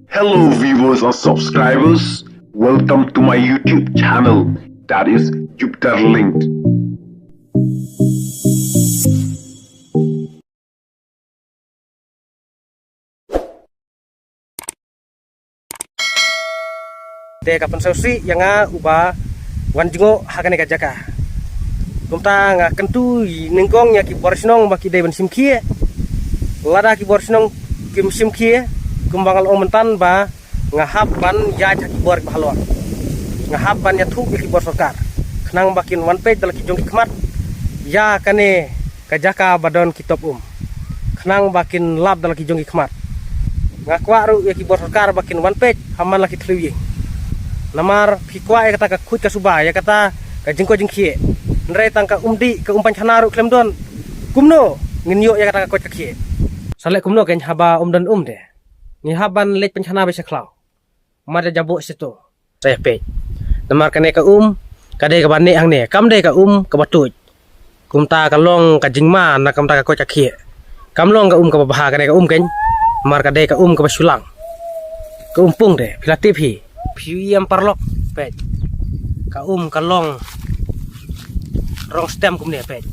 Hello viewers and subscribers, welcome to my YouTube channel, that is Jupiter Linked. Te kapan sausi yang ubah wan jengo hakane kajaka. Kumta nga kentu ningkong ya ki borsinong baki dai ban simkie. Lada ki borsinong kim simkie kumbangal ong mentan ba ngahap ban ya ki bor bahalor. Ngahap ban ya thuk ki bor sarkar. Kenang bakin one page dalaki jong kmat ya kane kajaka badon kitop Kenang bakin lab dalaki jong kmat. Ngakwa ru ya ki bor sarkar bakin one page haman laki tluwi. Namar pikwa ya kata ka kut ka subah ya kata ka jengko jengkie nrai tangka umdi ke umpan chanaru klem don kumno nginyo ya kata ka kot ka kie salek kumno ken haba dan de ni haban lek penchana be seklau mada jabo situ saya pe namar kane ka kade ka bane ang ne kam de ka ka batuj kumta ka long ka jingma na kamta ka kot ka kie kamlong ka ka baha kane ka ken mar kade ka ka basulang ka umpung de pilatip hi Piuyam parlok pet ka kalong rong stem kum ne pet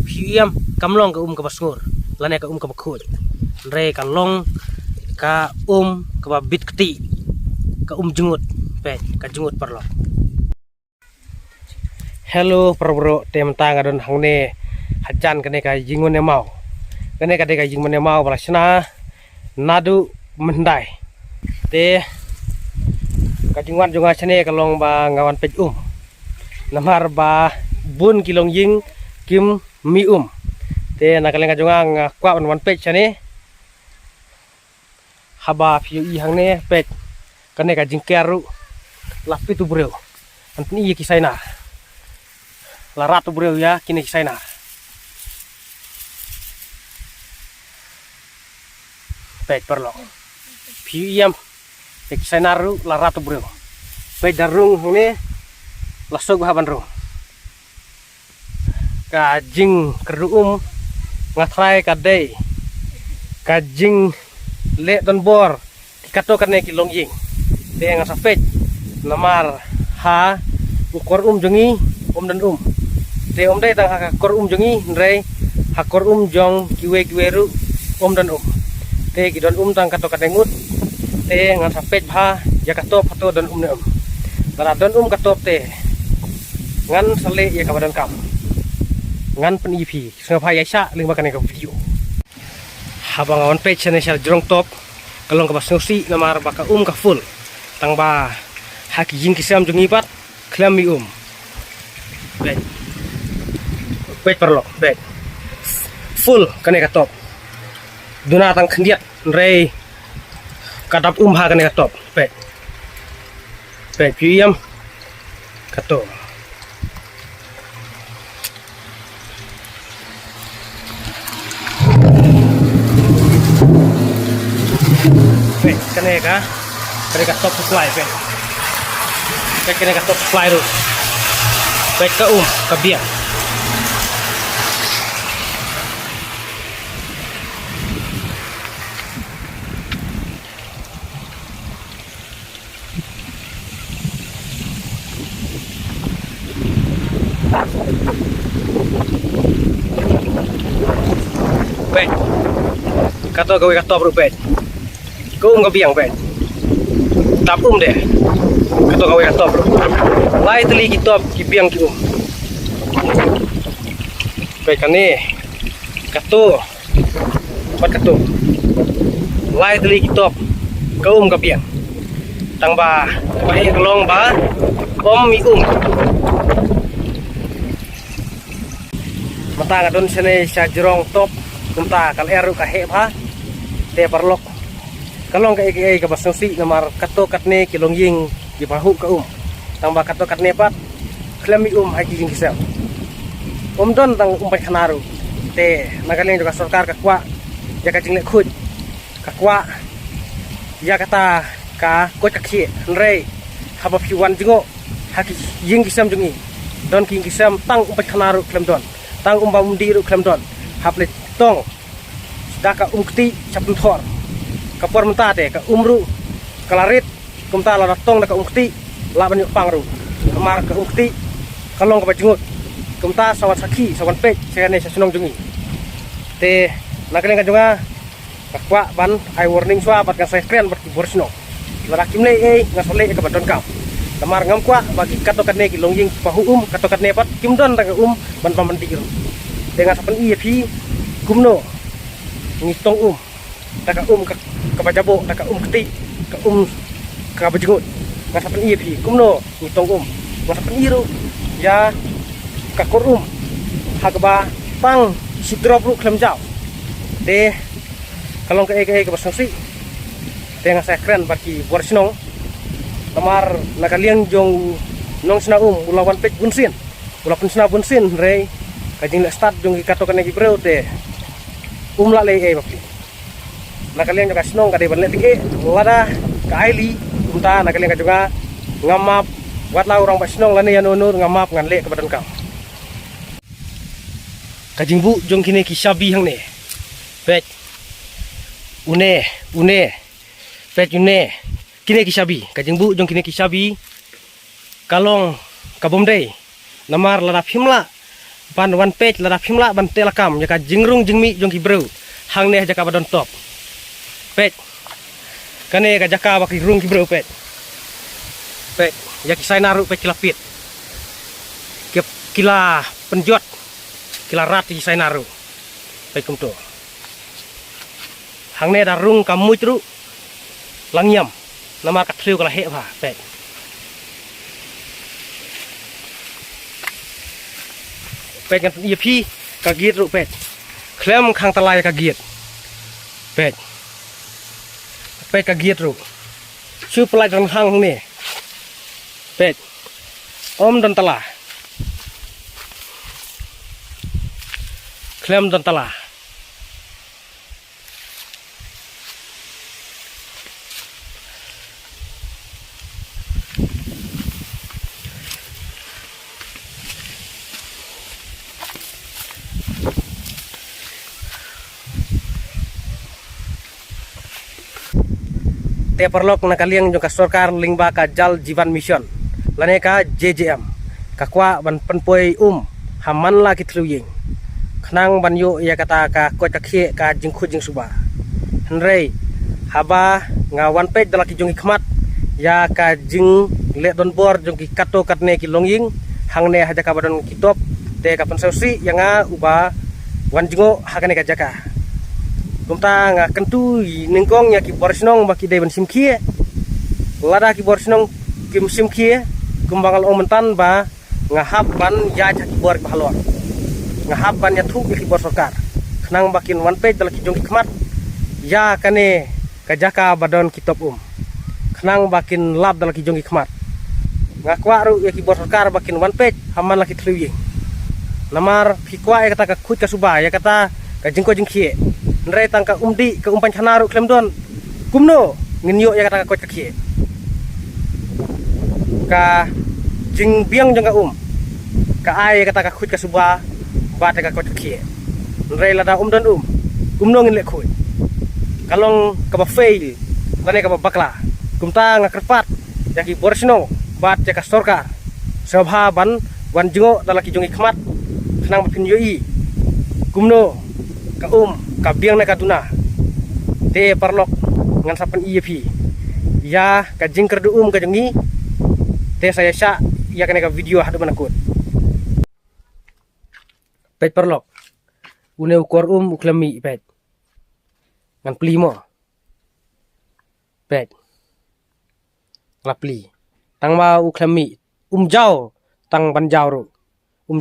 piuyam kamlong ka ka basngur lane ka ka bakhut re kalong ka ka bit keti ka jengut pet ka jengut parlok. Hello bro tem tang adon hangne hajan kene ka jingun ne mau kene ka de ka jingun ne mau balasna nadu mendai te kajingwan jonga chane kalong ba ngawan pej namar ba bun kilong ying kim mi te nakalenga jonga ngakwa wan pej chane haba fiu i hangne pej kane ka jingkeru lapi tu breu antni i kisaina la ratu breu ya kini kisaina pej perlo fiu yam Senaru la ratu bro. Pay darung ini lasog haban ro. Kajing keruum ngatrai kadai. Kajing le don bor kato karne kilong ying. Te nga sapet namar ha ukor jongi dan Te dai tang ha kor jongi ndrei ha kor jong kiwe-kiweru dan Te gidon tang kato kadengut te ngan sapet bha ya katop hato dan ne tara don katop te ngan sale ya kabadan kam ngan pen ip senga bha ya sa ling bakane ka video habang on page ne sel jrong top kalong ka basnusi namar baka ka full tang ba haki jing kisam jungi pat klam mi bet bet perlo bet full kane ka top duna tang khendiat rei kadap ha kane katop pet piuyam kato pet kane katop supply pet kane katop supply ru pet ka kabiak pet kato gawe katop ru pet ka biang pet tap deh kato gawe katop ru lai teli kitop ki biang ki pet kane kato pat kato lai teli kitop ka biang tang ba bai kelong ba mi mata ngadon sene sa jerong top kumta kal eru ka hebha te parlok kalong ka eke ka basnosi namar kato katne kilong ying di bahu ka tang ba kato katne pat klami haki jing kisel don tang umpai khanaru te nagaleng juga sarkar kakwa ya ka jingle khut kakwa ya kata ka kot kakhi nrei haba piwan jingo haki ying kisam jungi don king kisam tang umpai khanaru klem don tang undi ru klem don haple tong daka ukti chapun thor kapor mentah te ka umru kalarit kumta la datong ka umkti la banyu pangru amar ka umkti kalong ka bajungut kumta sawan saki sawan pek segane sasunong jungi te nakaleng ka junga kakwa ban ai warning swa bat kan sai kren bat borsno la kimle ngasole ka badon kau kamar ngam kwa bagi katokan ne ki longjing pahuum katokan ne pat kimdon ta ban pamantir dengan sapan pi kumno ngitong taka ka bajabo taka keti ka ka bajingut ngasapan pi kumno ngitong ngasapan iru ya ka korum hagba pang sidrop ru klem jau de kalong ke basangsi dengan saya keren bagi borsnong tamar nakaliang jong nong sina ulawan pek bunsin ulapan sina bunsin re kajing le start jong katokan lagi bro te la le bakti nakaliang jong kasnong kade ban le tike lada kaili unta nakaliang juga ngamap wat la orang basnong lane yanunur ngamap ngan le ke badan kau kajing bu jong kini kisabi hang ne pek une pek une kini kisabi kajing bu jong kini kisabi kalong kabom dei namar ladap himla ban wan page ladap himla ban telakam jaka jingrung jingmi jong ki bro hang ne jaka badon top page kane ka jaka baki rung ki bro page yaki sai naru page kilapit kila penjot kila rati sai naru page kumto hang ne darung kamu tru langyam nama katliu kala he ba pek kan pi kagiet ru pek klem khang talai kagiet pek kagiet ru chu pelai dan hang ni pek om dan tala klem dan tala te perlok nakaliang jong ka sarkar lingba ka jal jivan mission lane ka JJM kakwa ban penpoi haman la kitluying khnang ban yo ya kata ka ko ka khie ka jingkhu jing suba henrei haba ngawan pej dalaki jong khmat ya ka jing le don bor jong ki kato katne ki longying hangne haja ka badon kitop te ka pensausi yanga uba wan jingo hakane ka jaka kumta nga kentu ningkong ya ki borsnong baki dai ban simkie lada ki borsnong kim simkie kumbangal omentan ba ngahap ban ya ki bor bahalor ngahap ban ya thuk ki bor sarkar khnang bakin wan page dalaki jong khmat ya kane kajaka badon kitop khnang bakin lab dalaki jong khmat ngakwa ru ya ki bor sarkar bakin wan page haman laki thluying namar phikwa ya kata ka khut ka suba ya kata ka jingko jingkhie nrai tangka umdi ke umpan chanaru klem don kumno nginyo ya kata ka kaki ka jing biang jang ka ai kata ka khut ka suba ba ta ka kaki nrai lada don kumno ngin le khut kalong ka ba fail lane ka ba bakla kumta ngakerpat yaki borsno bat ya ka sorka sabha ban wan jingo dalaki jongi khmat khnang bakin yoi kumno ka kabiang na kaduna te parlok ngan sapan pi ya ka jingker du ka jengi te saya sya ya kene ka video hadu manakut pet parlok une ukor uklami pet ngan plimo pet lapli tang ma uklami jao tang banjau ru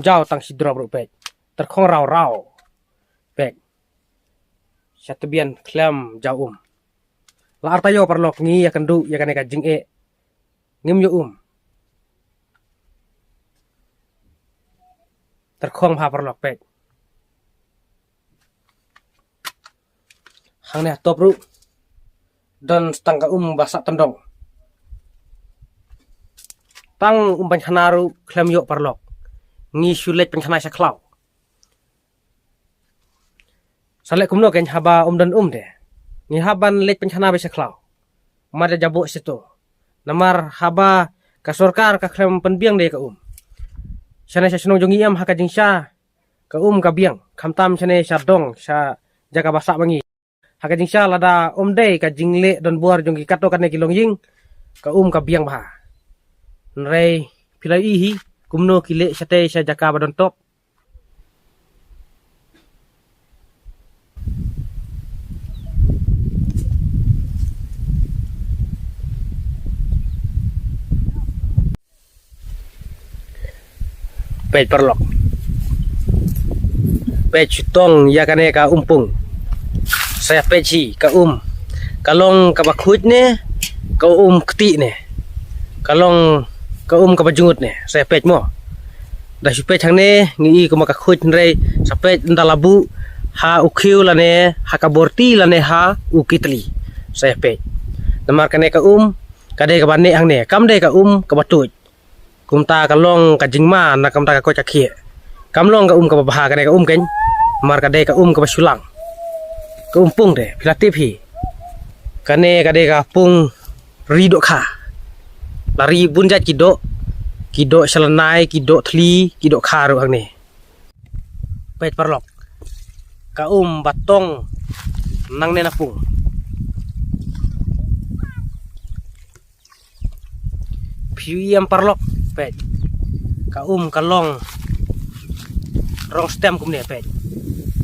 jao tang sidro ru pet terkhong raw pet Syatabian klam jauh la artayo parlok ngi akan du ya kan ka jing ngim yo terkhong pa parlok pek hang ne top ru dan stangga basak tendong tang panchanaru klam yo parlok ngi sulet panchana saklau salek kumno ken haba dan de ngihaban lek pencana besa klau mada jabo situ namar haba ka sorkar ka klem penbiang de ka sana sa sunong jong iam haka jingsha ka ka biang kamtam sane sardong sa jaga basak bangi haka jingsha lada de ka jingle don buar jong ki kato kane kilong ying ka ka biang bah nrei pilai ihi kumno kile sate sa jaka badon top pej perlok pej cutong ya kane ka umpung saya peji ka kalong ka bakhut ne ka keti ne kalong ka ka bajungut ne saya pej mo dah supej hang ne ngi ka maka khut nrei sapej ndalabu ha ukhiu la ne ha ka borti la ne ha ukitli saya pej namar kane ka kade ka bane hang ne kam de ka ka batuj kumta kalong ka jingma na kamta ka ko chakhie kamlong ka ka baha kane ka ken mar kade ka ka basulang ka pung de pilatip hi kane kade ka pung rido kha lari bunjat kido salanai kido thli kido kha ro hang ne pet parlok ka batong nang ne na pung piam parlok pet ka kalong rong stem kum ne pet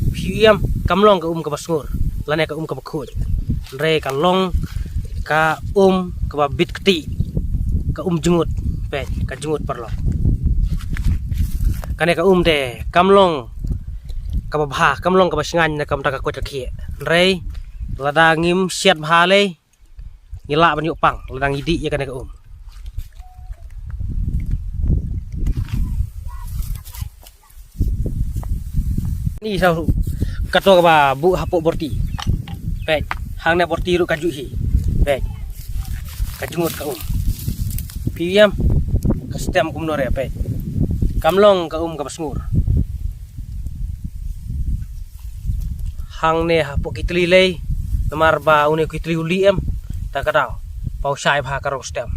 piam kamlong ka ka basngur lane ka ka bakhut re kalong ka ka babit keti ka jungut pet ka jungut parlok kane ka de kamlong ka babha kamlong ka basingan na kamta ka ko chakhie re lada ngim siat bha le ngila ban pang lada ngidi ya kane ka ni sao kato ba bu hapo borti pet hang na borti ru kaju hi pet kajungut ka piam ka stem kum nore pet kamlong ka ka basngur hang ne hapo kitli lei namar ba une kitli uli ta kadao pau sai bha ka stem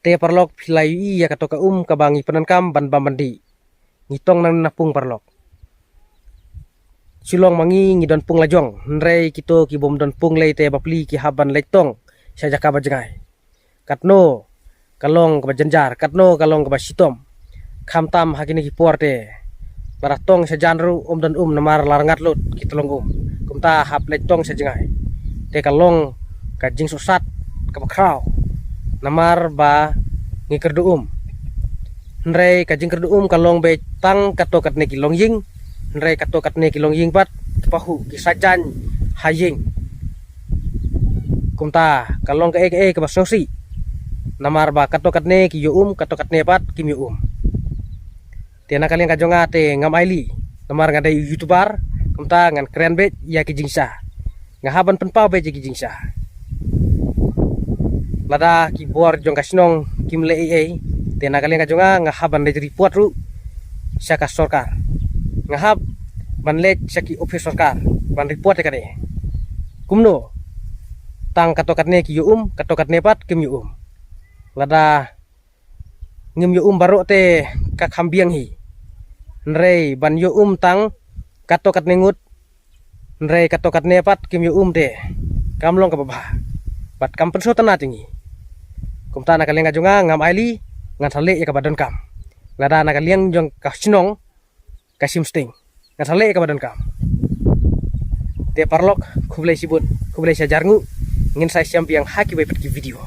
te parlok pilai ya kato ka ka bangi penankam ban bamandi ngitong nang napung parlok silong mangi ngidon pung lajong nrei kito ki bom don pung lei te bapli ki haban leitong sa jaka bajengai katno kalong ka bajanjar katno kalong ka basitom khamtam hakini ki porte baratong sa janru don namar larangat lut kitolong kumta hap leitong sa jengai te kalong ka jing susat ka bakraw namar ba ngikerdu nrei kajing kerdu kalong be tang kato katne kilong ying nrei kato katne kilong ying pat pahu kisajan haying kumta kalong ka ka basnosi namar ba kato katne ki kato katne pat kim tiana kalian kajonga te ngam aili namar ngada youtuber kumta ngan keren be ya ki jingsa ngahaban penpau be ki jingsa lada ki buar jong kasnong kim le tena kalian kajonga ngahaban le report ru saka sorkar ngahab ban le saki office sorkar ban report kane kumno tang katokat ne ki katokat ne pat kim lada ngim baro te ka khambiang hi nrei ban tang katokat nengut nrei katokat ne pat kim te kamlong ka babha pat kam penso tana tingi kumta na kalian kajonga ngam aili ngan sale ya kabadon kam lada na kalian jong kasinong kasim sting ngan sale ya kabadon kam te parlok kublai sibut kublai sajarngu ngin saya siam yang haki baik video